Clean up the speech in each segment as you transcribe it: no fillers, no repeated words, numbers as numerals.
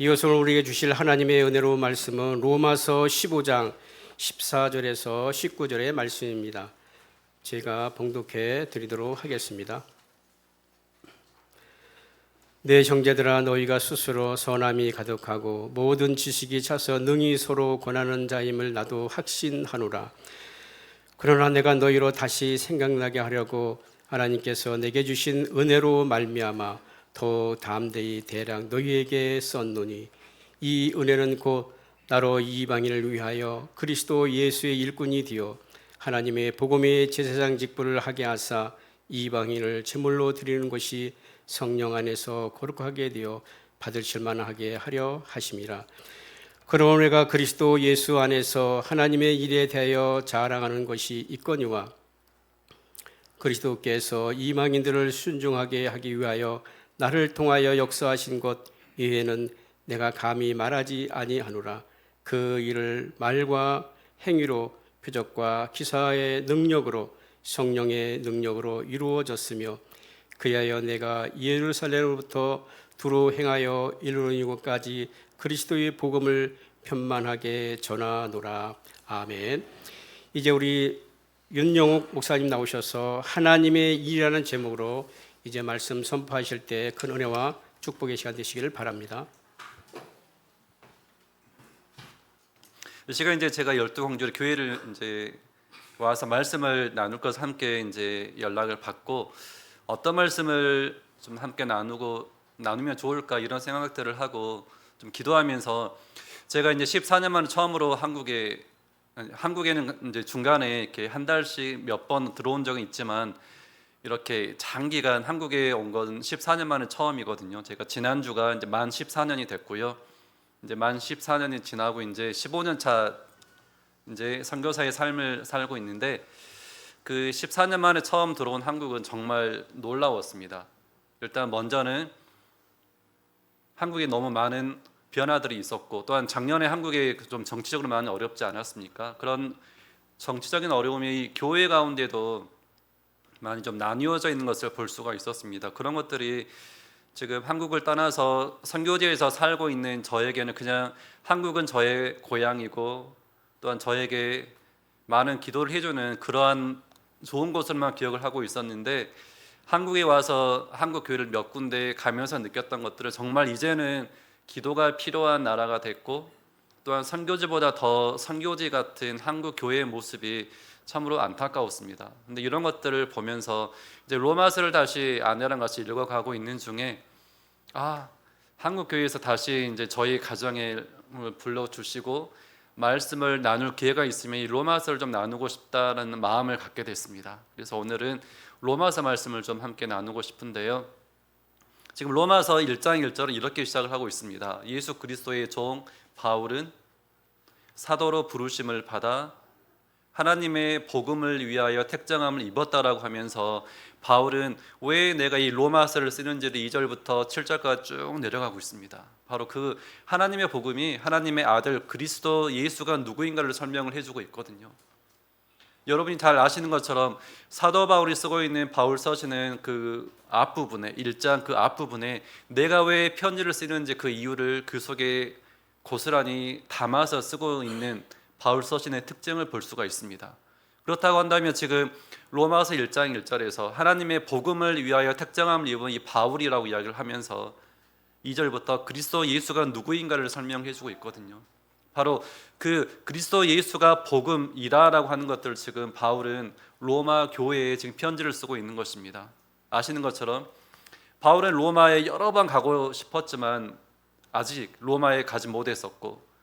이것을 우리에게 주실 하나님의 은혜로운 말씀은 로마서 15장 14절에서 19절의 말씀입니다. 제가 봉독해 드리도록 하겠습니다. 내 형제들아, 너희가 스스로 선함이 가득하고 모든 지식이 차서 능히 서로 권하는 자임을 나도 확신하노라. 그러나 내가 너희로 다시 생각나게 하려고 하나님께서 내게 주신 은혜로 말미암아 더 담대히 대략 너희에게 썼노니, 이 은혜는 곧 나로 이방인을 위하여 그리스도 예수의 일꾼이 되어 하나님의 복음의 제사장 직분을 하게 하사 이방인을 제물로 드리는 것이 성령 안에서 거룩하게 되어 받으실 만하게 하려 하심이라. 그러므로 내가 그리스도 예수 안에서 하나님의 일에 대하여 자랑하는 것이 있거니와, 그리스도께서 이방인들을 순종하게 하기 위하여 나를 통하여 역사하신 것 이외에는 내가 감히 말하지 아니하노라. 그 일을 말과 행위로, 표적과 기사의 능력으로, 성령의 능력으로 이루어졌으며, 그리하여 내가 예루살렘으로부터 두루 행하여 이르는 곳까지 그리스도의 복음을 편만하게 전하노라. 아멘. 이제 우리 윤영욱 목사님 나오셔서 하나님의 일이라는 제목으로 이제 말씀 선포하실 때 큰 은혜와 축복의 시간 되시기를 바랍니다. 이 시간 이제 제가 12광주의 교회를 이제 와서 말씀을 나눌 것을 함께 이제 연락을 받고, 어떤 말씀을 좀 함께 나누면 좋을까 이런 생각들을 하고 좀 기도하면서, 제가 이제 14년 만에 처음으로 한국에는 이제 중간에 이렇게 한 달씩 몇 번 들어온 적은 있지만, 이렇게 장기간 한국에 온 건 14년 만에 처음이거든요. 제가 지난주가 이제 만 14년이 됐고요. 이제 만 14년이 지나고 이제 15년 차 이제 선교사의 삶을 살고 있는데, 그 14년 만에 처음 들어온 한국은 정말 놀라웠습니다. 일단 먼저는 한국에 너무 많은 변화들이 있었고, 또한 작년에 한국에 좀 정치적으로 많이 어렵지 않았습니까? 그런 정치적인 어려움이 교회 가운데도 많이 좀 나뉘어져 있는 것을 볼 수가 있었습니다. 그런 것들이 지금 한국을 떠나서 선교지에서 살고 있는 저에게는 그냥 한국은 저의 고향이고, 또한 저에게 많은 기도를 해주는 그러한 좋은 곳을만 기억을 하고 있었는데, 한국에 와서 한국 교회를 몇 군데 가면서 느꼈던 것들은 정말 이제는 기도가 필요한 나라가 됐고, 또한 선교지보다 더 선교지 같은 한국 교회의 모습이 참으로 안타까웠습니다. 근데 이런 것들을 보면서 이제 로마서를 다시 아내랑 같이 읽어가고 있는 중에, 한국 교회에서 다시 이제 저희 가정에 불러주시고 말씀을 나눌 기회가 있으면 이 로마서를 좀 나누고 싶다라는 마음을 갖게 됐습니다. 그래서 오늘은 로마서 말씀을 좀 함께 나누고 싶은데요. 지금 로마서 1장 1절은 이렇게 시작을 하고 있습니다. 예수 그리스도의 종 바울은 사도로 부르심을 받아 하나님의 복음을 위하여 택정함을 입었다라고 하면서, 바울은 왜 내가 이 로마서를 쓰는지를 2절부터 7절까지 쭉 내려가고 있습니다. 바로 그 하나님의 복음이 하나님의 아들 그리스도 예수가 누구인가를 설명을 해주고 있거든요. 여러분이 잘 아시는 것처럼 사도 바울이 쓰고 있는 바울 서신은 그 앞부분에, 1장 그 앞부분에 내가 왜 편지를 쓰는지 그 이유를 그 속에 고스란히 담아서 쓰고 있는 바울 서신의 특징을 볼 수가 있습니다. 그렇다고 한다면 지금 로마서 1장 1절에서 하나님의 복음을 위하여 택정함을 입은 이 바울이라고 이야기를 하면서 2절부터 그리스도 예수가 누구인가를 설명해 주고 있거든요. 바로 그 그리스도 예수가 복음이라고 하는 것들을 지금 바울은 로마 교회에 지금 편지를 쓰고 있는 것입니다. 아시는 것처럼 바울은 로마에 여러 번 가고 싶었지만 아직 로마에 가지 못했었고,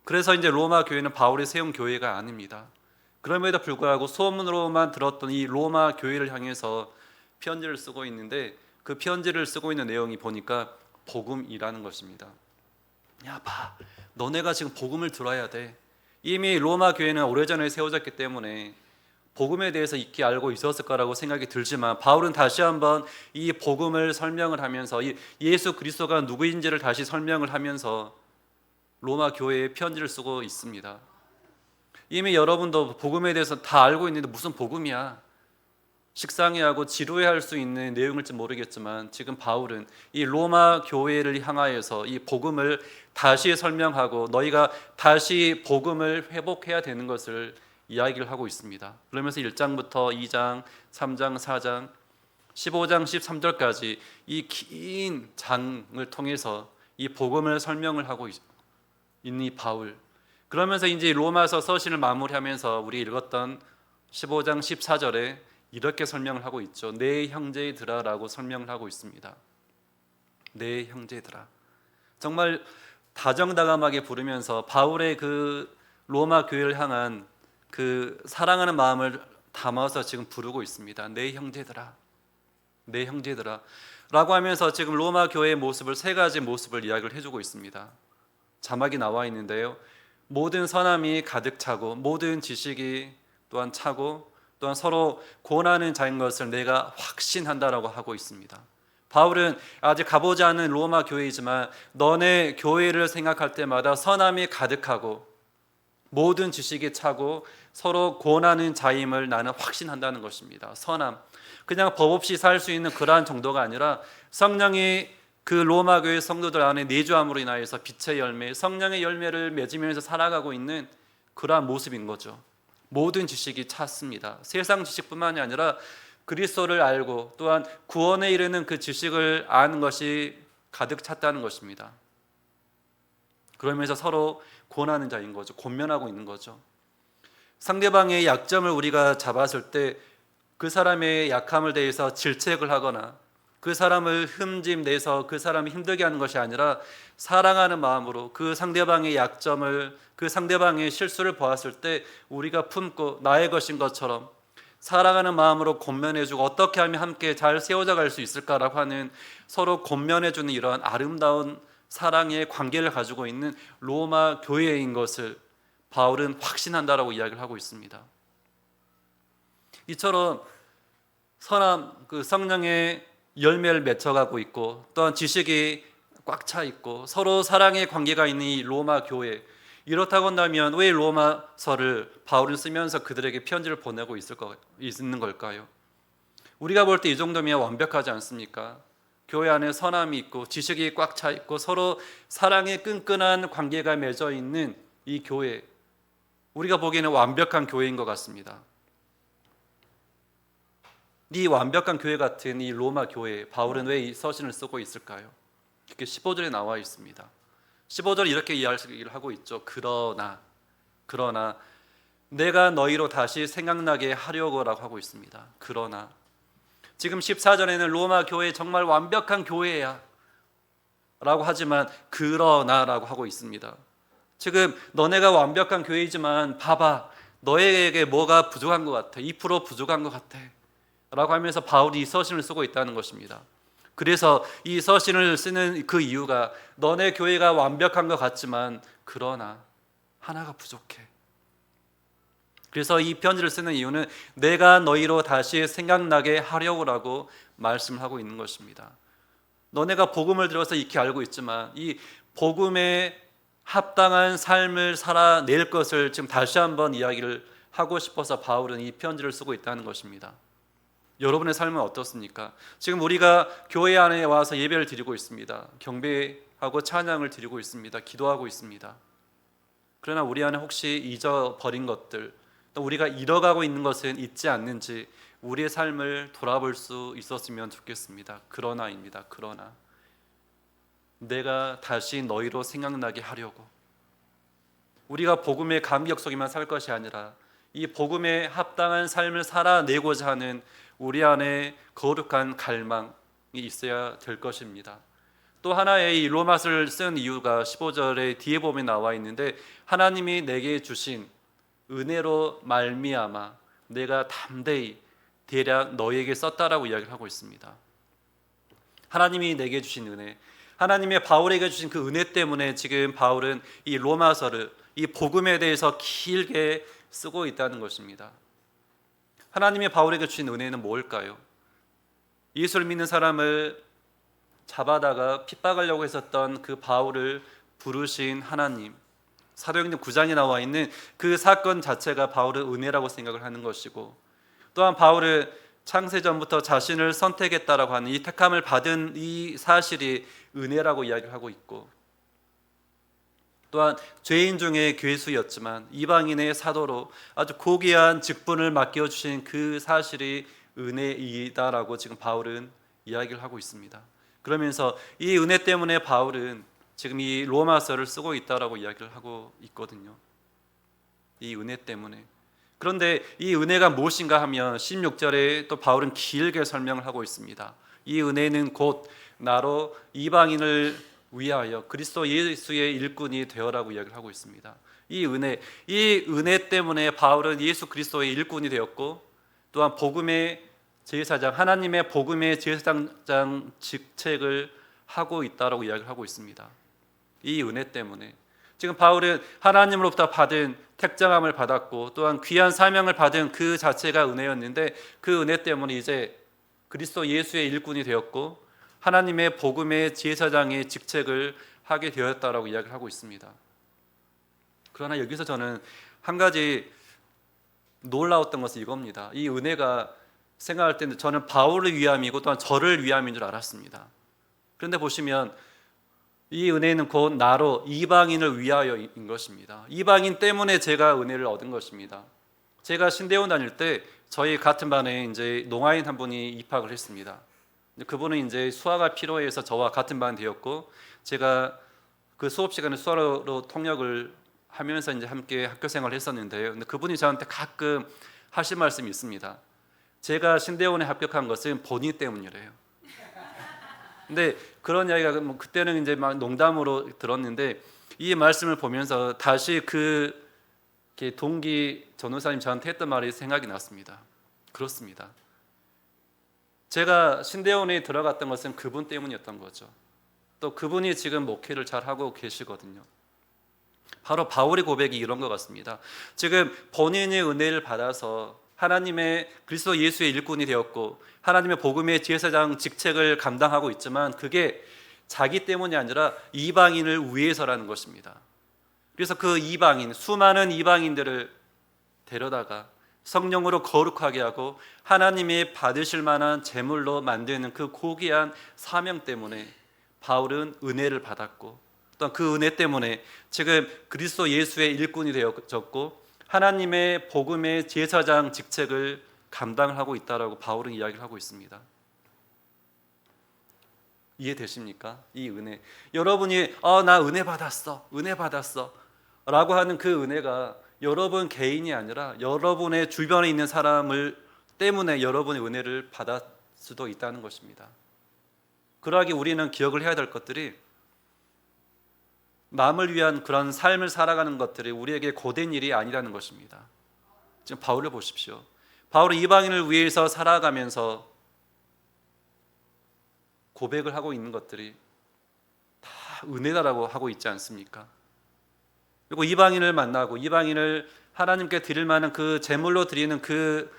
그래서 이제 로마 교회는 바울이 세운 교회가 아닙니다. 그럼에도 불구하고 소문으로만 들었던 이 로마 교회를 향해서 편지를 쓰고 있는데, 그 편지를 쓰고 있는 내용이 보니까 복음이라는 것입니다. 야, 봐, 너네가 지금 복음을 들어야 돼. 이미 로마 교회는 오래전에 세워졌기 때문에 복음에 대해서 익히 알고 있었을 거라고 생각이 들지만, 바울은 다시 한번 이 복음을 설명을 하면서 이 예수 그리스도가 누구인지를 다시 설명을 하면서 로마 교회에 편지를 쓰고 있습니다. 이미 여러분도 복음에 대해서 다 알고 있는데 무슨 복음이야? 식상해하고 지루해할 수 있는 내용일지 모르겠지만 지금 바울은 이 로마 교회를 향하여서 이 복음을 다시 설명하고 너희가 다시 복음을 회복해야 되는 것을 이야기를 하고 있습니다. 그러면서 1장부터 2장, 3장, 4장, 15장, 13절까지 이 긴 장을 통해서 이 복음을 설명을 하고 있는 이 바울. 그러면서 이제 로마서 서신을 마무리하면서 우리 읽었던 15장 14절에 이렇게 설명을 하고 있죠. 내 형제들아라고 설명을 하고 있습니다. 내 형제들아. 정말 다정다감하게 부르면서 바울의 그 로마 교회를 향한 그 사랑하는 마음을 담아서 지금 부르고 있습니다. 내 형제들아, 내 형제들아 라고 하면서 지금 로마 교회의 모습을 세 가지 모습을 이야기를 해주고 있습니다. 자막이 나와 있는데요. 모든 선함이 가득 차고 모든 지식이 또한 차고 또한 서로 권하는 자인 것을 내가 확신한다라고 하고 있습니다. 바울은 아직 가보지 않은 로마 교회이지만 너네 교회를 생각할 때마다 선함이 가득하고 모든 지식이 차고 서로 권하는 자임을 나는 확신한다는 것입니다. 선함, 그냥 법 없이 살 수 있는 그러한 정도가 아니라 성령이 그 로마 교회 성도들 안에 내주함으로 인하여서 빛의 열매, 성령의 열매를 맺으면서 살아가고 있는 그러한 모습인 거죠. 모든 지식이 찼습니다. 세상 지식뿐만이 아니라 그리스도를 알고 또한 구원에 이르는 그 지식을 아는 것이 가득 찼다는 것입니다. 그러면서 서로 권하는 자인 거죠. 권면하고 있는 거죠. 상대방의 약점을 우리가 잡았을 때 그 사람의 약함을 대해서 질책을 하거나 그 사람을 흠집내서 그 사람이 힘들게 하는 것이 아니라 사랑하는 마음으로 그 상대방의 약점을, 그 상대방의 실수를 보았을 때 우리가 품고 나의 것인 것처럼 사랑하는 마음으로 권면해주고 어떻게 하면 함께 잘 세워져 갈 수 있을까라고 하는 서로 권면해주는 이러한 아름다운 사랑의 관계를 가지고 있는 로마 교회인 것을 바울은 확신한다라고 이야기를 하고 있습니다. 이처럼 선한 그 성령의 열매를 맺혀가고 있고 또한 지식이 꽉 차 있고 서로 사랑의 관계가 있는 이 로마 교회, 이렇다고 한다면 왜 로마서를 바울은 쓰면서 그들에게 편지를 보내고 있는 걸까요? 우리가 볼 때 이 정도면 완벽하지 않습니까? 교회 안에 선함이 있고 지식이 꽉 차 있고 서로 사랑의 끈끈한 관계가 맺어 있는 이 교회, 우리가 보기에는 완벽한 교회인 것 같습니다. 이 완벽한 교회 같은 이 로마 교회, 바울은 왜 이 서신을 쓰고 있을까요? 이렇게 15절에 나와 있습니다. 15절 이렇게 이야기를 하고 있죠. 그러나 내가 너희로 다시 생각나게 하려고라고 하고 있습니다. 그러나 지금 14절에는 로마 교회 정말 완벽한 교회야 라고 하지만 그러나라고 하고 있습니다. 지금 너네가 완벽한 교회이지만 봐봐, 너에게 뭐가 부족한 것 같아, 2% 부족한 것 같아 라고 하면서 바울이 이 서신을 쓰고 있다는 것입니다. 그래서 이 서신을 쓰는 그 이유가 너네 교회가 완벽한 것 같지만 그러나 하나가 부족해. 그래서 이 편지를 쓰는 이유는 내가 너희로 다시 생각나게 하려고라고 말씀을 하고 있는 것입니다. 너네가 복음을 들어서 익히 알고 있지만 이 복음에 합당한 삶을 살아낼 것을 지금 다시 한번 이야기를 하고 싶어서 바울은 이 편지를 쓰고 있다는 것입니다. 여러분의 삶은 어떻습니까? 지금 우리가 교회 안에 와서 예배를 드리고 있습니다. 경배하고 찬양을 드리고 있습니다. 기도하고 있습니다. 그러나 우리 안에 혹시 잊어버린 것들, 또 우리가 잃어가고 있는 것은 있지 않는지 우리의 삶을 돌아볼 수 있었으면 좋겠습니다. 그러나입니다. 그러나 내가 다시 너희로 생각나게 하려고, 우리가 복음의 감격 속에만 살 것이 아니라 이 복음에 합당한 삶을 살아내고자 하는 우리 안에 거룩한 갈망이 있어야 될 것입니다. 또 하나의 이 로마서를 쓴 이유가 15절에 뒤에 보면 나와 있는데 하나님이 내게 주신 은혜로 말미암아 내가 담대히 대략 너희에게 썼다라고 이야기를 하고 있습니다. 하나님이 내게 주신 은혜, 하나님의 바울에게 주신 그 은혜 때문에 지금 바울은 이 로마서를, 이 복음에 대해서 길게 쓰고 있다는 것입니다. 하나님의 바울에게 주신 은혜는 뭘까요? 예수를 믿는 사람을 잡아다가 핍박하려고 했었던 그 바울을 부르신 하나님, 사도행전 9장에 나와 있는 그 사건 자체가 바울의 은혜라고 생각을 하는 것이고, 또한 바울을 창세전부터 자신을 선택했다라고 하는 이 택함을 받은 이 사실이 은혜라고 이야기를 하고 있고, 또한 죄인 중에 괴수였지만 이방인의 사도로 아주 고귀한 직분을 맡겨주신 그 사실이 은혜이다라고 지금 바울은 이야기를 하고 있습니다. 그러면서 이 은혜 때문에 바울은 지금 이 로마서를 쓰고 있다라고 이야기를 하고 있거든요. 이 은혜 때문에. 그런데 이 은혜가 무엇인가 하면 16절에 또 바울은 길게 설명을 하고 있습니다. 이 은혜는 곧 나로 이방인을 위하여 그리스도 예수의 일꾼이 되어라고 이야기를 하고 있습니다. 이 은혜 때문에 바울은 예수 그리스도의 일꾼이 되었고, 또한 복음의 제사장, 하나님의 복음의 제사장 직책을 하고 있다라고 이야기를 하고 있습니다. 이 은혜 때문에 지금 바울은 하나님으로부터 받은 택정함을 받았고, 또한 귀한 사명을 받은 그 자체가 은혜였는데, 그 은혜 때문에 이제 그리스도 예수의 일꾼이 되었고 하나님의 복음의 제사장의 직책을 하게 되었다라고 이야기를 하고 있습니다. 그러나 여기서 저는 한 가지 놀라웠던 것은 이겁니다. 이 은혜가 생각할 때는 저는 바울을 위함이고 또한 저를 위함인 줄 알았습니다. 그런데 보시면 이 은혜는 곧 나로 이방인을 위하여인 것입니다. 이방인 때문에 제가 은혜를 얻은 것입니다. 제가 신대원 다닐 때 저희 같은 반에 이제 농아인 한 분이 입학을 했습니다. 그분은 이제 수화가 필요해서 저와 같은 반 되었고, 제가 그 수업 시간에 수화로 통역을 하면서 이제 함께 학교 생활을 했었는데요. 근데 그분이 저한테 가끔 하신 말씀이 있습니다. 제가 신대원에 합격한 것은 본인 때문이래요. 근데 그런 이야기가 뭐 그때는 이제 막 농담으로 들었는데, 이 말씀을 보면서 다시 그 동기 전도사님 저한테 했던 말이 생각이 났습니다. 그렇습니다. 제가 신대원에 들어갔던 것은 그분 때문이었던 거죠. 또 그분이 지금 목회를 잘 하고 계시거든요. 바로 바울의 고백이 이런 것 같습니다. 지금 본인의 은혜를 받아서 하나님의 그리스도 예수의 일꾼이 되었고 하나님의 복음의 제사장 직책을 감당하고 있지만, 그게 자기 때문이 아니라 이방인을 위해서라는 것입니다. 그래서 그 이방인, 수많은 이방인들을 데려다가 성령으로 거룩하게 하고 하나님이 받으실 만한 제물로 만드는 그 고귀한 사명 때문에 바울은 은혜를 받았고, 또 그 은혜 때문에 지금 그리스도 예수의 일꾼이 되어졌고 하나님의 복음의 제사장 직책을 감당을 하고 있다라고 바울은 이야기를 하고 있습니다. 이해되십니까? 이 은혜. 여러분이 나 은혜 받았어 라고 하는 그 은혜가 여러분 개인이 아니라 여러분의 주변에 있는 사람을 때문에 여러분의 은혜를 받을 수도 있다는 것입니다. 그러하기 우리는 기억을 해야 될 것들이, 남을 위한 그런 삶을 살아가는 것들이 우리에게 고된 일이 아니라는 것입니다. 지금 바울을 보십시오. 바울은 이방인을 위해서 살아가면서 고백을 하고 있는 것들이 다 은혜다라고 하고 있지 않습니까? 그리고 이방인을 만나고 이방인을 하나님께 드릴 만한 그 제물로 드리는 그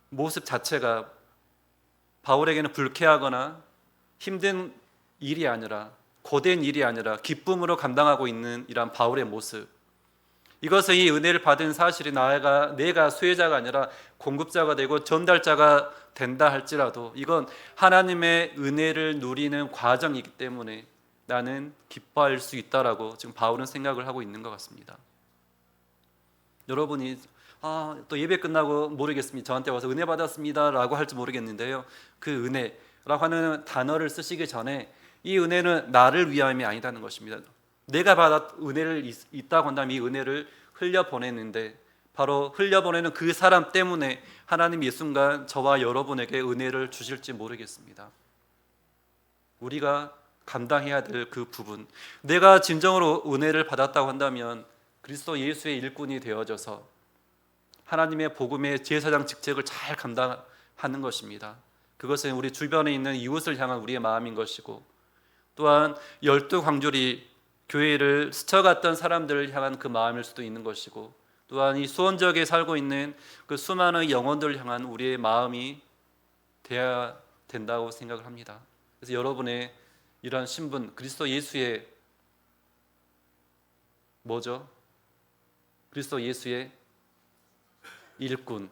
모습 자체가 바울에게는 불쾌하거나 힘든 일이 아니라, 고된 일이 아니라 기쁨으로 감당하고 있는 이러한 바울의 모습, 이것은 이 은혜를 받은 사실이 내가 수혜자가 아니라 공급자가 되고 전달자가 된다 할지라도 이건 하나님의 은혜를 누리는 과정이기 때문에 나는 기뻐할 수 있다라고 지금 바울은 생각을 하고 있는 것 같습니다. 여러분이 또 예배 끝나고 모르겠습니다. 저한테 와서 은혜 받았습니다 라고 할지 모르겠는데요, 그 은혜라고 하는 단어를 쓰시기 전에 이 은혜는 나를 위함이 아니다는 것입니다. 내가 받았 은혜를 있다고 한다면 이 은혜를 흘려보냈는데, 바로 흘려보내는 그 사람 때문에 하나님이 이 순간 저와 여러분에게 은혜를 주실지 모르겠습니다. 우리가 감당해야 될 그 부분, 내가 진정으로 은혜를 받았다고 한다면 그리스도 예수의 일꾼이 되어져서 하나님의 복음의 제사장 직책을 잘 감당하는 것입니다. 그것은 우리 주변에 있는 이웃을 향한 우리의 마음인 것이고, 또한 12광주리 교회를 스쳐갔던 사람들을 향한 그 마음일 수도 있는 것이고, 또한 이 수원 지역에 살고 있는 그 수많은 영혼들을 향한 우리의 마음이 되어야 된다고 생각을 합니다. 그래서 여러분의 이러한 신분, 그리스도 예수의 뭐죠? 그리스도 예수의 일꾼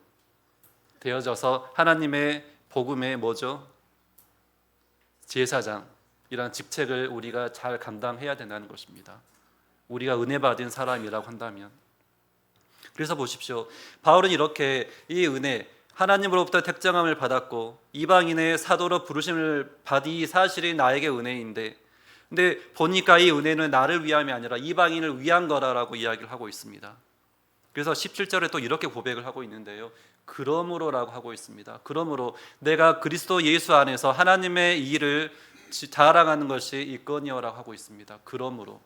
되어져서 하나님의 복음의 뭐죠? 제사장이라는 직책을 우리가 잘 감당해야 된다는 것입니다. 우리가 은혜 받은 사람이라고 한다면. 그래서 보십시오. 바울은 이렇게 이 은혜, 하나님으로부터 택정함을 받았고 이방인의 사도로 부르심을 받은 이 사실이 나에게 은혜인데, 근데 보니까 이 은혜는 나를 위함이 아니라 이방인을 위한 거라고 이야기를 하고 있습니다. 그래서 17절에 또 이렇게 고백을 하고 있는데요, 그러므로라고 하고 있습니다. 그러므로 내가 그리스도 예수 안에서 하나님의 일을 자랑하는 것이 이거니여라고 하고 있습니다. 그러므로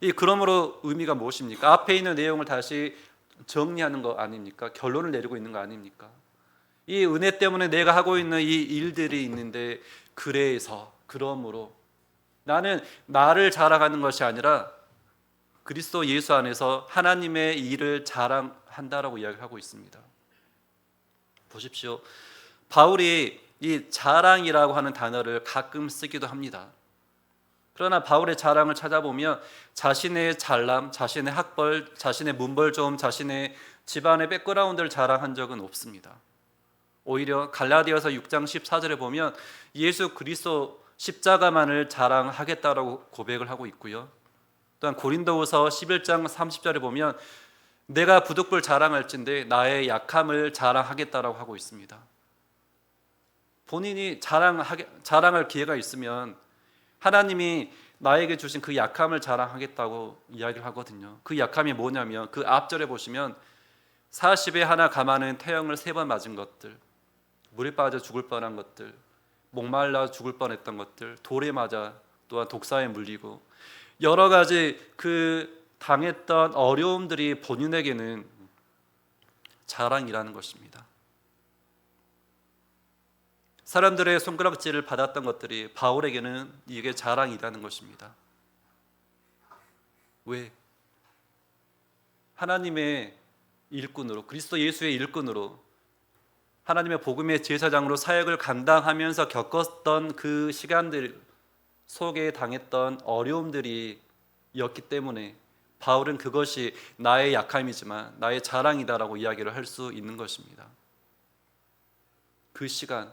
이 그러므로 의미가 무엇입니까? 앞에 있는 내용을 다시 정리하는 거 아닙니까? 결론을 내리고 있는 거 아닙니까? 이 은혜 때문에 내가 하고 있는 이 일들이 있는데, 그래서 그러므로 나는 나를 자랑하는 것이 아니라 그리스도 예수 안에서 하나님의 일을 자랑한다라고 이야기하고 있습니다. 보십시오. 바울이 이 자랑이라고 하는 단어를 가끔 쓰기도 합니다. 그러나 바울의 자랑을 찾아보면 자신의 잘남, 자신의 학벌, 자신의 문벌 좀, 자신의 집안의 백그라운드를 자랑한 적은 없습니다. 오히려 갈라디아서 6장 14절에 보면 예수 그리스도 십자가만을 자랑하겠다라고 고백을 하고 있고요. 또한 고린도후서 11장 30절에 보면 내가 부득불 자랑할진대 나의 약함을 자랑하겠다라고 하고 있습니다. 본인이 자랑할 기회가 있으면 하나님이 나에게 주신 그 약함을 자랑하겠다고 이야기를 하거든요. 그 약함이 뭐냐면 그 앞절에 보시면 40에 하나 감하는 태형을 3번 맞은 것들, 물에 빠져 죽을 뻔한 것들, 목말라 죽을 뻔했던 것들, 돌에 맞아 또한 독사에 물리고 여러 가지 그 당했던 어려움들이 본인에게는 자랑이라는 것입니다. 사람들의 손가락질을 받았던 것들이 바울에게는 이게 자랑이라는 것입니다. 왜? 하나님의 일꾼으로, 그리스도 예수의 일꾼으로 하나님의 복음의 제사장으로 사역을 감당하면서 겪었던 그 시간들 속에 당했던 어려움들이 었기 때문에 바울은 그것이 나의 약함이지만 나의 자랑이다라고 이야기를 할 수 있는 것입니다. 그 시간,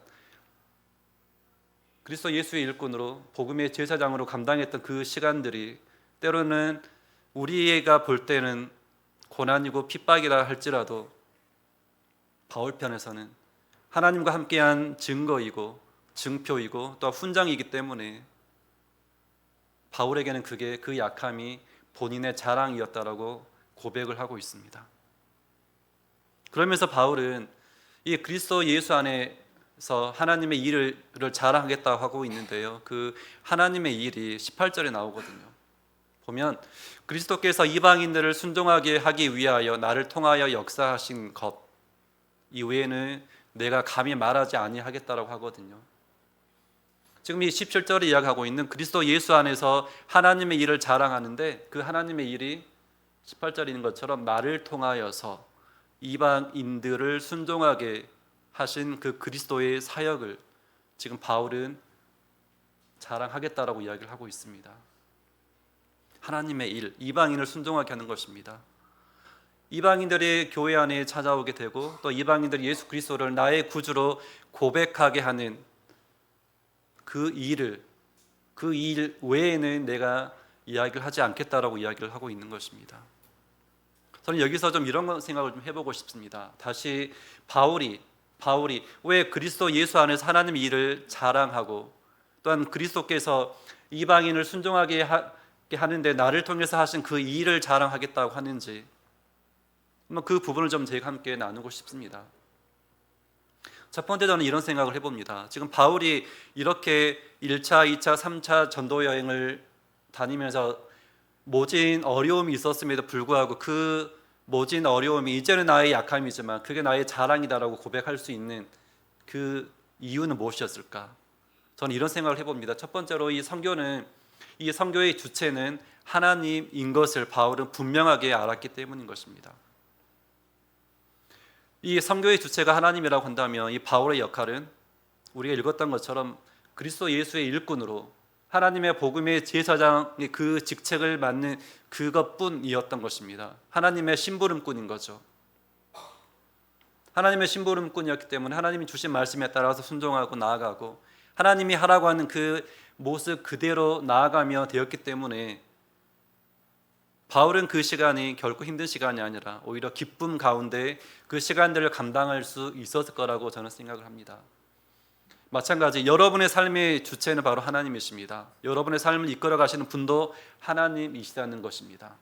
그리스도 예수의 일꾼으로 복음의 제사장으로 감당했던 그 시간들이 때로는 우리가 볼 때는 고난이고 핍박이라 할지라도 바울 편에서는 하나님과 함께한 증거이고 증표이고 또 훈장이기 때문에 바울에게는 그게 그 약함이 본인의 자랑이었다라고 고백을 하고 있습니다. 그러면서 바울은 이 그리스도 예수 안에서 하나님의 일을 자랑하겠다고 하고 있는데요, 그 하나님의 일이 18절에 나오거든요. 보면 그리스도께서 이방인들을 순종하게 하기 위하여 나를 통하여 역사하신 것 이외에는 내가 감히 말하지 아니하겠다라고 하거든요. 지금 이 17절에 이야기하고 있는 그리스도 예수 안에서 하나님의 일을 자랑하는데, 그 하나님의 일이 18절인 것처럼 나를 통하여서 이방인들을 순종하게 하신 그 그리스도의 사역을 지금 바울은 자랑하겠다라고 이야기를 하고 있습니다. 하나님의 일, 이방인을 순종하게 하는 것입니다. 이방인들이 교회 안에 찾아오게 되고 또 이방인들이 예수 그리스도를 나의 구주로 고백하게 하는 그 일을, 그 일 외에는 내가 이야기를 하지 않겠다라고 이야기를 하고 있는 것입니다. 저는 여기서 좀 이런 생각을 좀 해보고 싶습니다. 다시 바울이 왜 그리스도 예수 안에서 하나님의 일을 자랑하고 또한 그리스도께서 이방인을 순종하게 하는데 나를 통해서 하신 그 일을 자랑하겠다고 하는지, 그 부분을 좀 제가 함께 나누고 싶습니다. 첫 번째, 저는 이런 생각을 해봅니다. 지금 바울이 이렇게 1차, 2차, 3차 전도 여행을 다니면서 모진 어려움이 있었음에도 불구하고 그 모진 어려움이 이제는 나의 약함이지만 그게 나의 자랑이다라고 고백할 수 있는 그 이유는 무엇이었을까? 저는 이런 생각을 해봅니다. 첫 번째로 이 선교의 주체는 하나님인 것을 바울은 분명하게 알았기 때문인 것입니다. 이 선교의 주체가 하나님이라고 한다면 이 바울의 역할은 우리가 읽었던 것처럼 그리스도 예수의 일꾼으로 하나님의 복음의 제사장의 그 직책을 맡는 그것뿐이었던 것입니다. 하나님의 심부름꾼인 거죠. 하나님의 심부름꾼이었기 때문에 하나님이 주신 말씀에 따라서 순종하고 나아가고 하나님이 하라고 하는 그 모습 그대로 나아가며 되었기 때문에 바울은 그 시간이 결코 힘든 시간이 아니라 오히려 기쁨 가운데 그 시간들을 감당할 수 있었을 거라고 저는 생각을 합니다. 마찬가지 여러분의 삶의 주체는 바로 하나님이십니다. 여러분의 삶을 이끌어 가시는 분도 하나님이시다는 것입니다.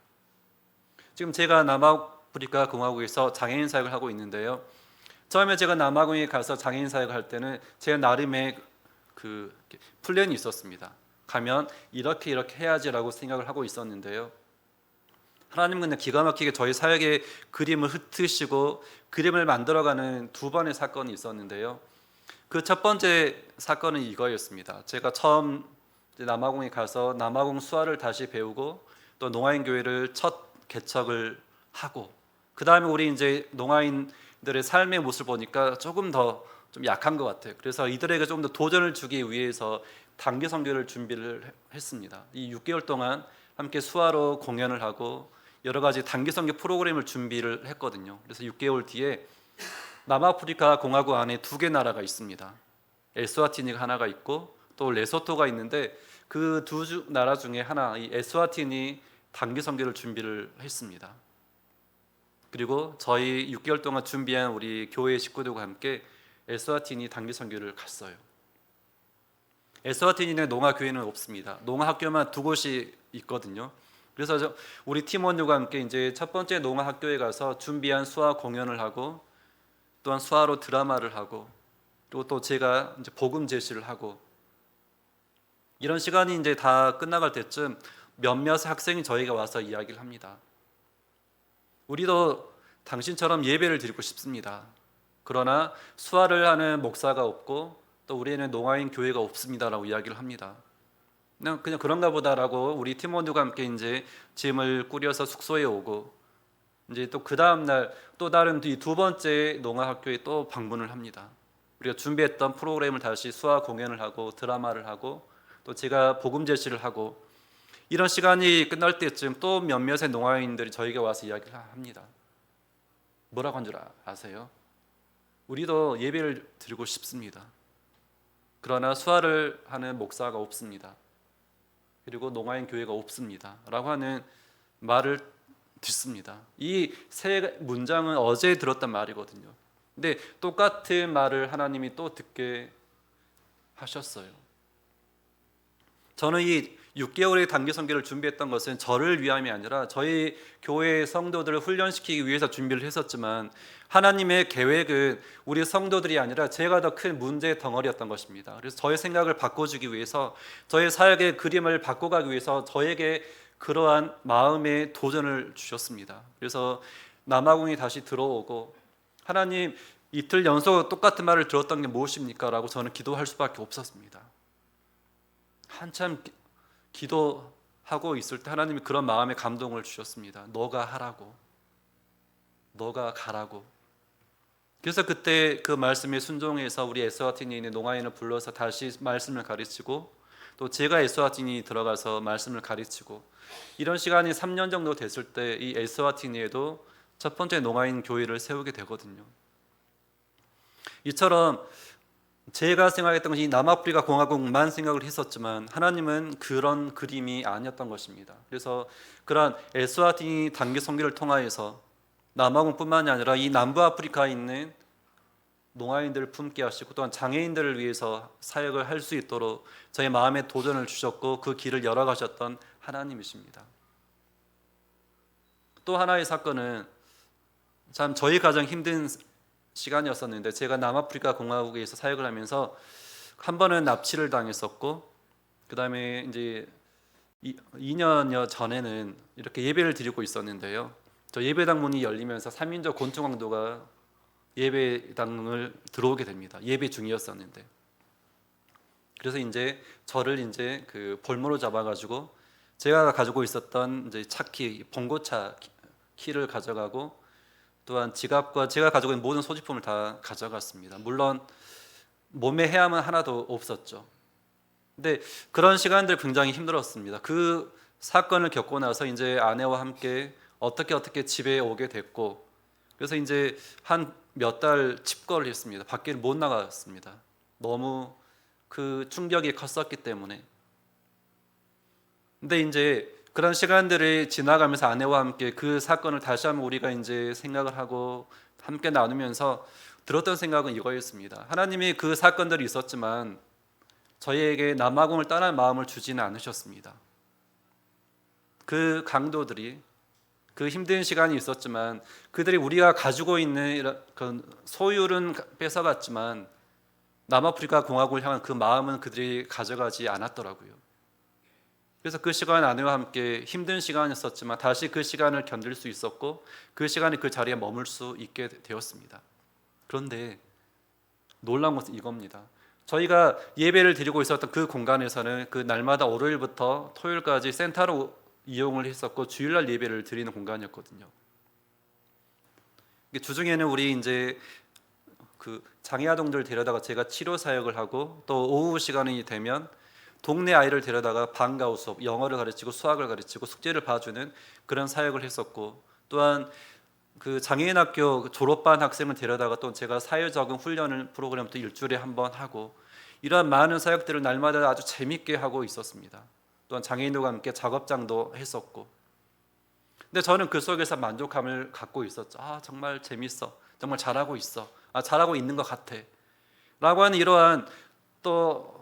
지금 제가 남아프리카 공화국에서 장애인 사역을 하고 있는데요. 처음에 제가 남아공에 가서 장애인 사역을 할 때는 제 나름의 그 플랜이 있었습니다. 가면 이렇게 해야지라고 생각을 하고 있었는데요. 하나님은 그냥 기가 막히게 저희 사역의 그림을 흩으시고 그림을 만들어가는 두 번의 사건이 있었는데요. 그 첫 번째 사건은 이거였습니다. 제가 처음 남아공에 가서 남아공 수화를 다시 배우고 또 농아인 교회를 첫 개척을 하고 그 다음에 우리 이제 농아인들의 삶의 모습을 보니까 조금 더 좀 약한 것 같아요. 그래서 이들에게 좀 더 도전을 주기 위해서 단기 선교를 준비를 했습니다. 이 6개월 동안 함께 수화로 공연을 하고 여러 가지 단기 선교 프로그램을 준비를 했거든요. 그래서 6개월 뒤에 남아프리카 공화국 안에 두 개 나라가 있습니다. 에스와티니가 하나가 있고 또 레소토가 있는데 그 두 나라 중에 하나, 이 에스와티니 단기 선교를 준비를 했습니다. 그리고 저희 6개월 동안 준비한 우리 교회 식구들과 함께 에스와티니 단기 선교를 갔어요. 에스와티니는 농아 교회는 없습니다. 농아 학교만 두 곳이 있거든요. 그래서 우리 팀원들과 함께 이제 첫 번째 농아 학교에 가서 준비한 수화 공연을 하고 또한 수화로 드라마를 하고 그리고 또 제가 이제 복음 제시를 하고 이런 시간이 이제 다 끝나갈 때쯤 몇몇 학생이 저희가 와서 이야기를 합니다. 우리도 당신처럼 예배를 드리고 싶습니다. 그러나 수화를 하는 목사가 없고 또 우리에는 농아인 교회가 없습니다라고 이야기를 합니다. 그냥 그런가 보다라고 우리 팀원들과 함께 이제 짐을 꾸려서 숙소에 오고 이제 또 그 다음 날 또 다른 두 번째 농아 학교에 또 방문을 합니다. 우리가 준비했던 프로그램을 다시 수화 공연을 하고 드라마를 하고 또 제가 복음 제시를 하고 이런 시간이 끝날 때쯤 또 몇몇의 농아인들이 저에게 와서 이야기를 합니다. 뭐라고 한 줄 아세요? 우리도 예배를 드리고 싶습니다. 그러나 수화를 하는 목사가 없습니다. 그리고 농아인 교회가 없습니다. 라고 하는 말을 듣습니다. 이 세 문장은 어제 들었단 말이거든요. 근데 똑같은 말을 하나님이 또 듣게 하셨어요. 저는 이 6개월의 단기 선교를 준비했던 것은 저를 위함이 아니라 저희 교회 성도들을 훈련시키기 위해서 준비를 했었지만 하나님의 계획은 우리 성도들이 아니라 제가 더 큰 문제의 덩어리였던 것입니다. 그래서 저의 생각을 바꿔주기 위해서 저의 사역의 그림을 바꿔가기 위해서 저에게 그러한 마음의 도전을 주셨습니다. 그래서 남아공이 다시 들어오고 하나님 이틀 연속 똑같은 말을 들었던 게 무엇입니까? 라고 저는 기도할 수밖에 없었습니다. 한참 기도하고 있을 때 하나님이 그런 마음의 감동을 주셨습니다. 너가 하라고, 너가 가라고. 그래서 그때 그 말씀에 순종해서 우리 에스와티니에 있는 농아인을 불러서 다시 말씀을 가르치고 또 제가 에스와티니 들어가서 말씀을 가르치고 이런 시간이 3년 정도 됐을 때 이 에스와티니에도 첫 번째 농아인 교회를 세우게 되거든요. 이처럼 제가 생각했던 것이 남아프리카 공화국만 생각을 했었지만 하나님은 그런 그림이 아니었던 것입니다. 그래서 그런 에스와티니 단기 선교를 통하여서 남아공뿐만이 아니라 이 남부아프리카에 있는 농아인들을 품게 하시고 또한 장애인들을 위해서 사역을 할 수 있도록 저의 마음에 도전을 주셨고 그 길을 열어가셨던 하나님이십니다. 또 하나의 사건은 참 저희 가장 힘든 시간이었었는데 제가 남아프리카 공화국에서 사역을 하면서 한 번은 납치를 당했었고 그 다음에 이제 2년여 전에는 이렇게 예배를 드리고 있었는데요. 저 예배당 문이 열리면서 3인조 곤충 강도가 예배당을 들어오게 됩니다. 예배 중이었었는데 그래서 이제 저를 이제 그 볼모로 잡아가지고 제가 가지고 있었던 이제 차키 봉고차 키를 가져가고 또한 지갑과 제가 가지고 있는 모든 소지품을 다 가져갔습니다. 물론 몸에 해함은 하나도 없었죠. 근데 그런 시간들 굉장히 힘들었습니다. 그 사건을 겪고 나서 이제 아내와 함께 어떻게 집에 오게 됐고 그래서 이제 한 몇 달 칩거를 했습니다. 밖에 못 나갔습니다. 너무 그 충격이 컸었기 때문에. 근데 이제 그런 시간들이 지나가면서 아내와 함께 그 사건을 다시 한번 우리가 이제 생각을 하고 함께 나누면서 들었던 생각은 이거였습니다. 하나님이 그 사건들이 있었지만 저희에게 남아공을 떠날 마음을 주지는 않으셨습니다. 그 강도들이 그 힘든 시간이 있었지만 그들이 우리가 가지고 있는 그 소유는 뺏어갔지만 남아프리카 공화국을 향한 그 마음은 그들이 가져가지 않았더라고요. 그래서 그 시간 아내와 함께 힘든 시간이었었지만 다시 그 시간을 견딜 수 있었고 그 시간에 그 자리에 머물 수 있게 되었습니다. 그런데 놀라운 것은 이겁니다. 저희가 예배를 드리고 있었던 그 공간에서는 그 날마다 월요일부터 토요일까지 센터로 이용을 했었고 주일날 예배를 드리는 공간이었거든요. 주중에는 우리 이제 그 장애 아동들 데려다가 제가 치료 사역을 하고 또 오후 시간이 되면 동네 아이를 데려다가 방과후 수업, 영어를 가르치고 수학을 가르치고 숙제를 봐주는 그런 사역을 했었고 또한 그 장애인 학교 졸업반 학생을 데려다가 또 제가 사회적응 훈련을 프로그램도 일주일에 한 번 하고 이러한 많은 사역들을 날마다 아주 재밌게 하고 있었습니다. 또한 장애인들과 함께 작업장도 했었고 근데 저는 그 속에서 만족감을 갖고 있었죠. 정말 재밌어. 정말 잘하고 있어. 잘하고 있는 것 같아. 라고 하는 이러한 또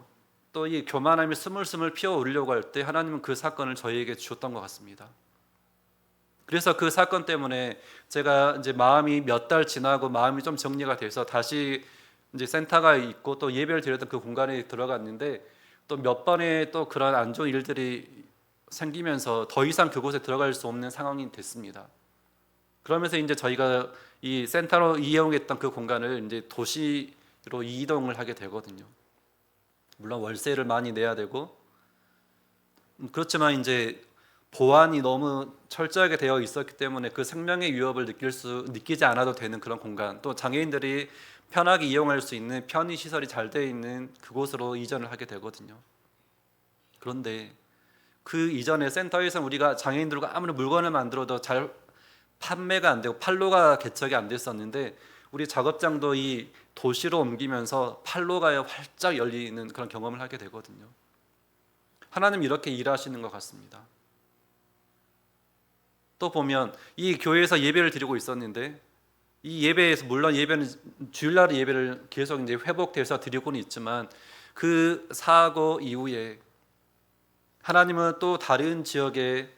이 교만함이 스물스물 피어오르려고 할 때 하나님은 그 사건을 저희에게 주셨던 것 같습니다. 그래서 그 사건 때문에 제가 이제 마음이 몇 달 지나고 마음이 좀 정리가 돼서 다시 이제 센터가 있고 또 예배를 드렸던 그 공간에 들어갔는데 또 몇 번의 또 그런 안 좋은 일들이 생기면서 더 이상 그곳에 들어갈 수 없는 상황이 됐습니다. 그러면서 이제 저희가 이 센터로 이용했던 그 공간을 이제 도시로 이동을 하게 되거든요. 물론 월세를 많이 내야 되고 그렇지만 이제 보안이 너무 철저하게 되어 있었기 때문에 그 생명의 위협을 느끼지 않아도 되는 그런 공간, 또 장애인들이 편하게 이용할 수 있는 편의 시설이 잘 되어 있는 그곳으로 이전을 하게 되거든요. 그런데 그 이전에 센터에서 우리가 장애인들과 아무리 물건을 만들어도 잘 판매가 안 되고 판로가 개척이 안 됐었는데 우리 작업장도 이 도시로 옮기면서 판로가 활짝 열리는 그런 경험을 하게 되거든요. 하나님 이렇게 일하시는 것 같습니다. 또 보면 이 교회에서 예배를 드리고 있었는데 이 예배에서 물론 예배는 주일날 예배를 계속 이제 회복돼서 드리고는 있지만 그 사고 이후에 하나님은 또 다른 지역에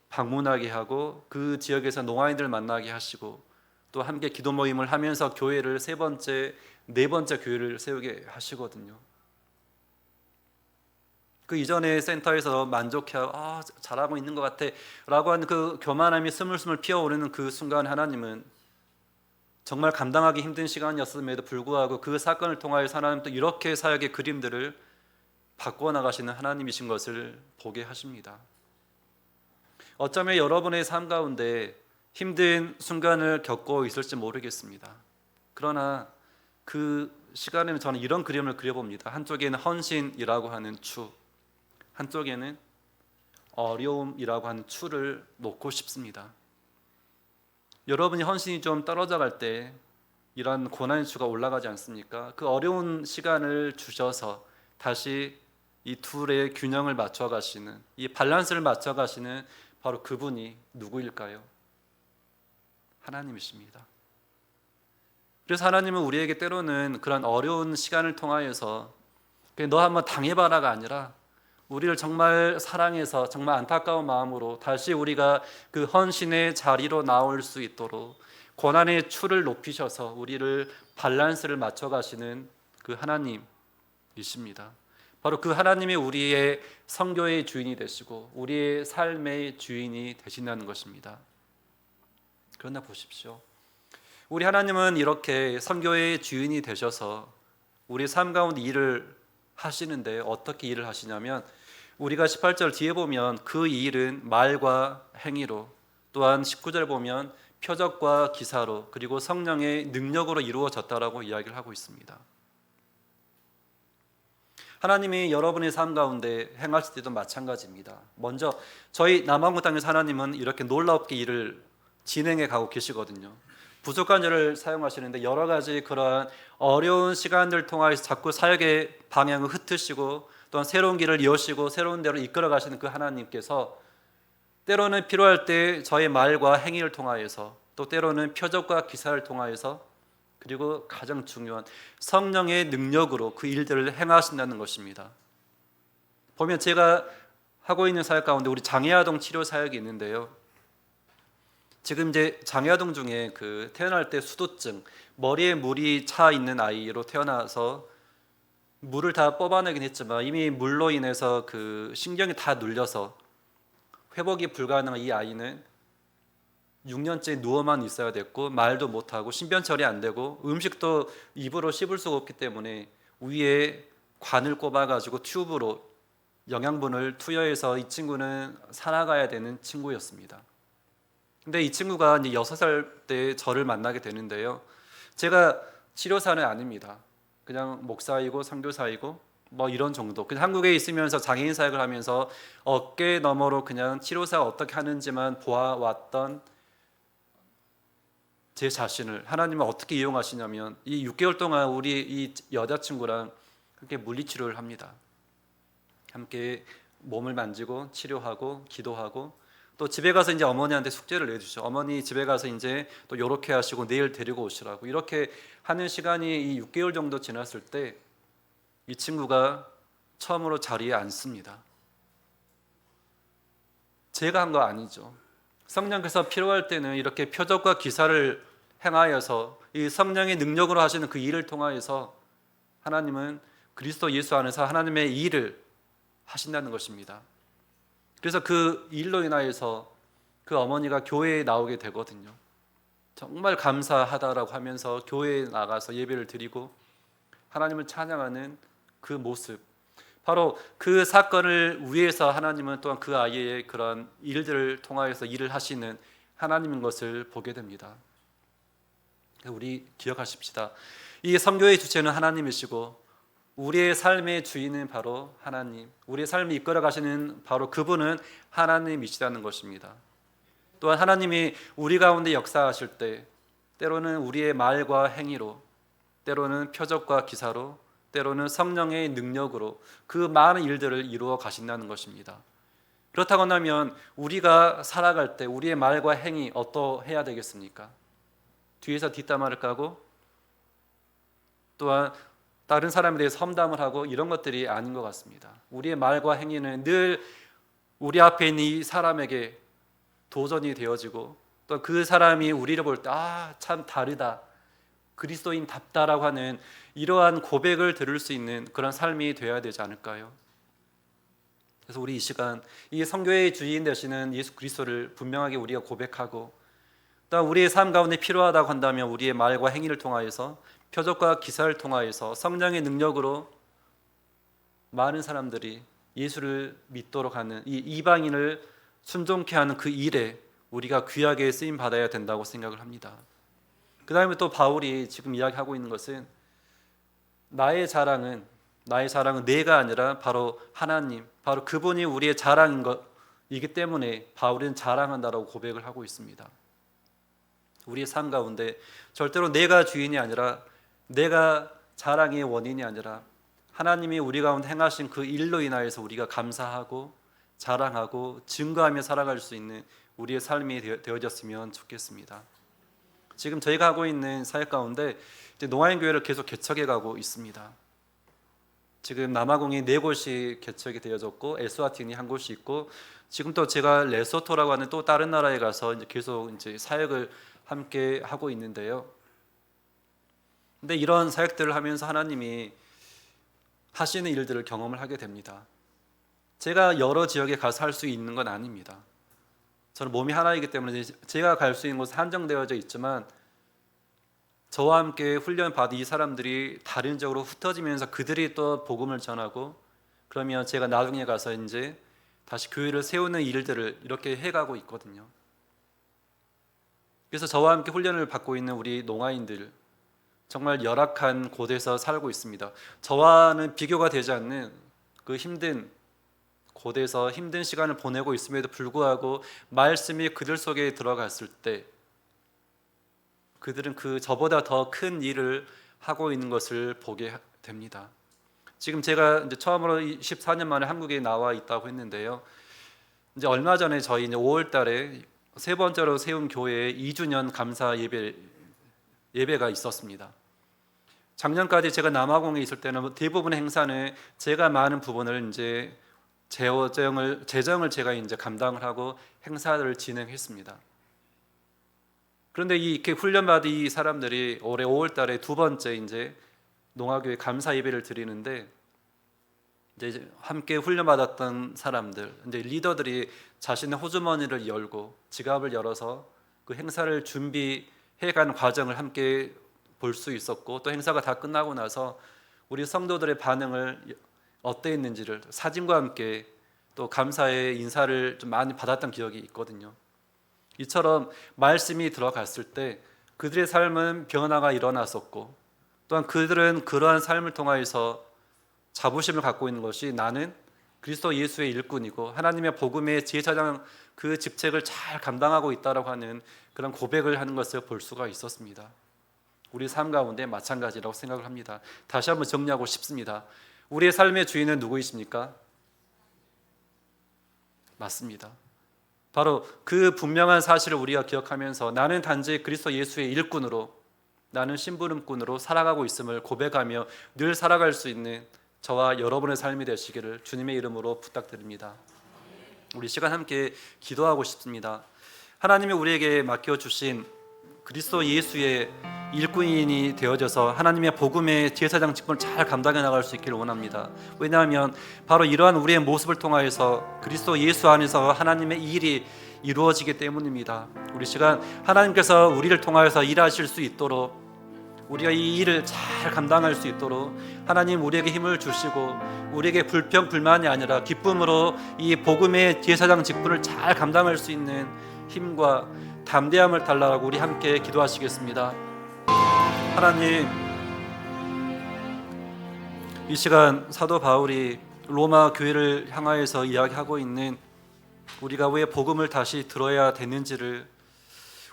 방문하게 하고 그 지역에서 농아인들 만나게 하시고 또 함께 기도 모임을 하면서 교회를 세 번째, 네 번째 교회를 세우게 하시거든요. 그 이전에 센터에서 만족해하고 잘하고 있는 것 같아 라고 하는 그 교만함이 스물스물 피어오르는 그 순간 하나님은 정말 감당하기 힘든 시간이었음에도 불구하고 그 사건을 통하여 하나님 또 이렇게 사역의 그림들을 바꿔나가시는 하나님이신 것을 보게 하십니다. 어쩌면 여러분의 삶 가운데 힘든 순간을 겪고 있을지 모르겠습니다. 그러나 그 시간에는 저는 이런 그림을 그려봅니다. 한쪽에는 헌신이라고 하는 추, 한쪽에는 어려움이라고 하는 추를 놓고 싶습니다. 여러분이 헌신이 좀 떨어져 갈 때 이런 고난의 추가 올라가지 않습니까? 그 어려운 시간을 주셔서 다시 이 둘의 균형을 맞춰 가시는, 이 밸런스를 맞춰 가시는 바로 그분이 누구일까요? 하나님이십니다. 그래서 하나님은 우리에게 때로는 그런 어려운 시간을 통하여서 너 한번 당해봐라가 아니라 우리를 정말 사랑해서 정말 안타까운 마음으로 다시 우리가 그 헌신의 자리로 나올 수 있도록 고난의 추를 높이셔서 우리를 밸런스를 맞춰 가시는 그 하나님이십니다. 바로 그 하나님이 우리의 선교의 주인이 되시고 우리의 삶의 주인이 되신다는 것입니다. 그러나 보십시오. 우리 하나님은 이렇게 선교의 주인이 되셔서 우리 삶 가운데 일을 하시는데 어떻게 일을 하시냐면 우리가 18절 뒤에 보면 그 일은 말과 행위로 또한 19절 보면 표적과 기사로 그리고 성령의 능력으로 이루어졌다라고 이야기를 하고 있습니다. 하나님이 여러분의 삶 가운데 행하실 때도 마찬가지입니다. 먼저 저희 남한국 땅에서 하나님은 이렇게 놀랍게 일을 진행해 가고 계시거든요. 부족한절을 사용하시는데 여러 가지 그러한 어려운 시간들 통해서 자꾸 사역의 방향을 흩으시고 또한 새로운 길을 여시고 새로운 데로 이끌어 가시는 그 하나님께서 때로는 필요할 때 저의 말과 행위를 통하여서 또 때로는 표적과 기사를 통하여서 그리고 가장 중요한 성령의 능력으로 그 일들을 행하신다는 것입니다. 보면 제가 하고 있는 사역 가운데 우리 장애아동 치료 사역이 있는데요. 지금 이제 장애아동 중에 그 태어날 때 수도증, 머리에 물이 차 있는 아이로 태어나서 물을 다 뽑아내긴 했지만 이미 물로 인해서 그 신경이 다 눌려서 회복이 불가능한 이 아이는 6년째 누워만 있어야 됐고 말도 못하고 신변처리 안 되고 음식도 입으로 씹을 수가 없기 때문에 위에 관을 꼽아가지고 튜브로 영양분을 투여해서 이 친구는 살아가야 되는 친구였습니다. 근데 이 친구가 이제 6살 때 저를 만나게 되는데요. 제가 치료사는 아닙니다. 그냥 목사이고 선교사이고 뭐 이런 정도. 그냥 한국에 있으면서 장애인 사역을 하면서 어깨 너머로 그냥 치료사가 어떻게 하는지만 보아왔던 제 자신을 하나님은 어떻게 이용하시냐면 이 6개월 동안 우리 이 여자친구랑 함께 물리치료를 합니다. 함께 몸을 만지고 치료하고 기도하고 또 집에 가서 이제 어머니한테 숙제를 내주죠. 어머니 집에 가서 이제 또 요렇게 하시고 내일 데리고 오시라고 이렇게 하는 시간이 이 6개월 정도 지났을 때 이 친구가 처음으로 자리에 앉습니다. 제가 한 거 아니죠. 성령께서 필요할 때는 이렇게 표적과 기사를 행하여서 이 성령의 능력으로 하시는 그 일을 통하여서 하나님은 그리스도 예수 안에서 하나님의 일을 하신다는 것입니다. 그래서 그 일로 인하여서 그 어머니가 교회에 나오게 되거든요. 정말 감사하다라고 하면서 교회에 나가서 예배를 드리고 하나님을 찬양하는 그 모습, 바로 그 사건을 위해서 하나님은 또한 그 아이의 그런 일들을 통하여서 일을 하시는 하나님인 것을 보게 됩니다. 우리 기억하십시다. 이 선교의 주체는 하나님이시고 우리의 삶의 주인은 바로 하나님, 우리의 삶을 이끌어 가시는 바로 그분은 하나님이시라는 것입니다. 또한 하나님이 우리 가운데 역사하실 때 때로는 우리의 말과 행위로, 때로는 표적과 기사로, 때로는 성령의 능력으로 그 많은 일들을 이루어 가신다는 것입니다. 그렇다고 하면 우리가 살아갈 때 우리의 말과 행위 어떠해야 되겠습니까? 뒤에서 뒷담화를 까고 또한 다른 사람에 대해서 험담을 하고 이런 것들이 아닌 것 같습니다. 우리의 말과 행위는 늘 우리 앞에 있는 이 사람에게 도전이 되어지고 또 그 사람이 우리를 볼 때 참 다르다, 그리스도인답다라고 하는 이러한 고백을 들을 수 있는 그런 삶이 되어야 되지 않을까요? 그래서 우리 이 시간 이 선교의 주인 되시는 예수 그리스도를 분명하게 우리가 고백하고 또 우리의 삶 가운데 필요하다고 한다면 우리의 말과 행위를 통하여서 표적과 기사를 통하여서 성령의 능력으로 많은 사람들이 예수를 믿도록 하는 이 이방인을 순종케 하는 그 일에 우리가 귀하게 쓰임 받아야 된다고 생각을 합니다. 그 다음에 또 바울이 지금 이야기하고 있는 것은 나의 자랑은 내가 아니라 바로 하나님, 바로 그분이 우리의 자랑인 것이기 때문에 바울은 자랑한다라고 고백을 하고 있습니다. 우리의 삶 가운데 절대로 내가 주인이 아니라 내가 자랑의 원인이 아니라 하나님이 우리 가운데 행하신 그 일로 인하여서 우리가 감사하고 자랑하고 증거하며 살아갈 수 있는 우리의 삶이 되어졌으면 좋겠습니다. 지금 저희가 하고 있는 사역 가운데 이제 농아인 교회를 계속 개척해 가고 있습니다. 지금 남아공이 4곳이 개척이 되어졌고 에스와티니 한 곳이 있고 지금 또 제가 레소토라고 하는 또 다른 나라에 가서 이제 계속 이제 사역을 함께 하고 있는데요. 근데 이런 사역들을 하면서 하나님이 하시는 일들을 경험을 하게 됩니다. 제가 여러 지역에 가서 할 수 있는 건 아닙니다. 저는 몸이 하나이기 때문에 제가 갈 수 있는 곳은 한정되어져 있지만 저와 함께 훈련 받은 이 사람들이 다른 지역으로 흩어지면서 그들이 또 복음을 전하고 그러면 제가 나중에 가서 이제 다시 교회를 세우는 일들을 이렇게 해가고 있거든요. 그래서 저와 함께 훈련을 받고 있는 우리 농아인들 정말 열악한 곳에서 살고 있습니다. 저와는 비교가 되지 않는 그 힘든 곳에서 힘든 시간을 보내고 있음에도 불구하고 말씀이 그들 속에 들어갔을 때 그들은 그 저보다 더 큰 일을 하고 있는 것을 보게 됩니다. 지금 제가 이제 처음으로 14년 만에 한국에 나와 있다고 했는데요. 이제 얼마 전에 저희 이제 5월 달에 세 번째로 세운 교회에 2주년 감사 예배가 있었습니다. 작년까지 제가 남아공에 있을 때는 대부분의 행사는 제가 많은 부분을 이제 재정을 제가 이제 감당을 하고 행사를 진행했습니다. 그런데 이렇게 훈련받은 이 사람들이 올해 5월 달에 두 번째 이제 농화교회 감사 예배를 드리는데 이제 함께 훈련받았던 사람들, 이제 리더들이 자신의 호주머니를 열고 지갑을 열어서 그 행사를 준비해가는 과정을 함께 볼 수 있었고, 또 행사가 다 끝나고 나서 우리 성도들의 반응을 어땠는지를 사진과 함께 또 감사의 인사를 좀 많이 받았던 기억이 있거든요. 이처럼 말씀이 들어갔을 때 그들의 삶은 변화가 일어났었고, 또한 그들은 그러한 삶을 통하여서 자부심을 갖고 있는 것이 나는 그리스도 예수의 일꾼이고 하나님의 복음의 제사장 그 직책을 잘 감당하고 있다라고 하는 그런 고백을 하는 것을 볼 수가 있었습니다. 우리 삶 가운데 마찬가지라고 생각을 합니다. 다시 한번 정리하고 싶습니다. 우리의 삶의 주인은 누구이십니까? 맞습니다. 바로 그 분명한 사실을 우리가 기억하면서 나는 단지 그리스도 예수의 일꾼으로, 나는 심부름꾼으로 살아가고 있음을 고백하며 늘 살아갈 수 있는 저와 여러분의 삶이 되시기를 주님의 이름으로 부탁드립니다. 우리 시간 함께 기도하고 싶습니다. 하나님이 우리에게 맡겨주신 그리스도 예수의 일꾼인이 되어져서 하나님의 복음의 제사장 직분을 잘 감당해 나갈 수 있기를 원합니다. 왜냐하면 바로 이러한 우리의 모습을 통하여서 그리스도 예수 안에서 하나님의 일이 이루어지기 때문입니다. 우리 시간 하나님께서 우리를 통하여서 일하실 수 있도록, 우리가 이 일을 잘 감당할 수 있도록 하나님 우리에게 힘을 주시고, 우리에게 불평불만이 아니라 기쁨으로 이 복음의 제사장 직분을 잘 감당할 수 있는 힘과 담대함을 달라고 우리 함께 기도하시겠습니다. 하나님, 이 시간 사도 바울이 로마 교회를 향하여서 이야기하고 있는 우리가 왜 복음을 다시 들어야 되는지를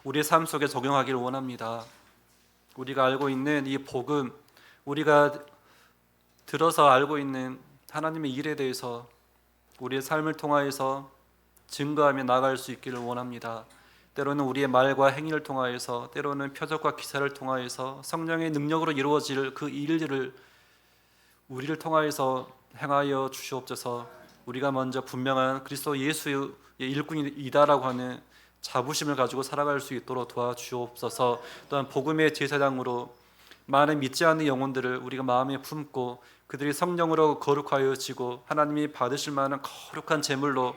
우리의 삶 속에 적용하기를 원합니다. 우리가 알고 있는 이 복음, 우리가 들어서 알고 있는 하나님의 일에 대해서 우리의 삶을 통하여서 증거하며 나아갈 수 있기를 원합니다. 때로는 우리의 말과 행위를 통하여서, 때로는 표적과 기사를 통하여서 성령의 능력으로 이루어질 그 일들을 우리를 통하여서 행하여 주시옵소서. 우리가 먼저 분명한 그리스도 예수의 일꾼이다라고 하는 자부심을 가지고 살아갈 수 있도록 도와주옵소서. 또한 복음의 제사장으로 많은 믿지 않는 영혼들을 우리가 마음에 품고 그들이 성령으로 거룩하여지고 하나님이 받으실 만한 거룩한 제물로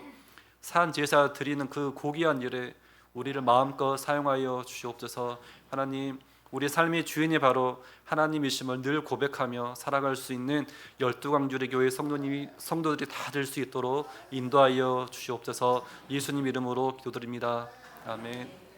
산 제사 드리는 그 고귀한 일에 우리를 마음껏 사용하여 주시옵소서. 하나님, 우리 삶의 주인이 바로 하나님이심을 늘 고백하며 살아갈 수 있는 12광주리 교회 성도들이 다 될 수 있도록 인도하여 주시옵소서. 예수님 이름으로 기도드립니다. 아멘.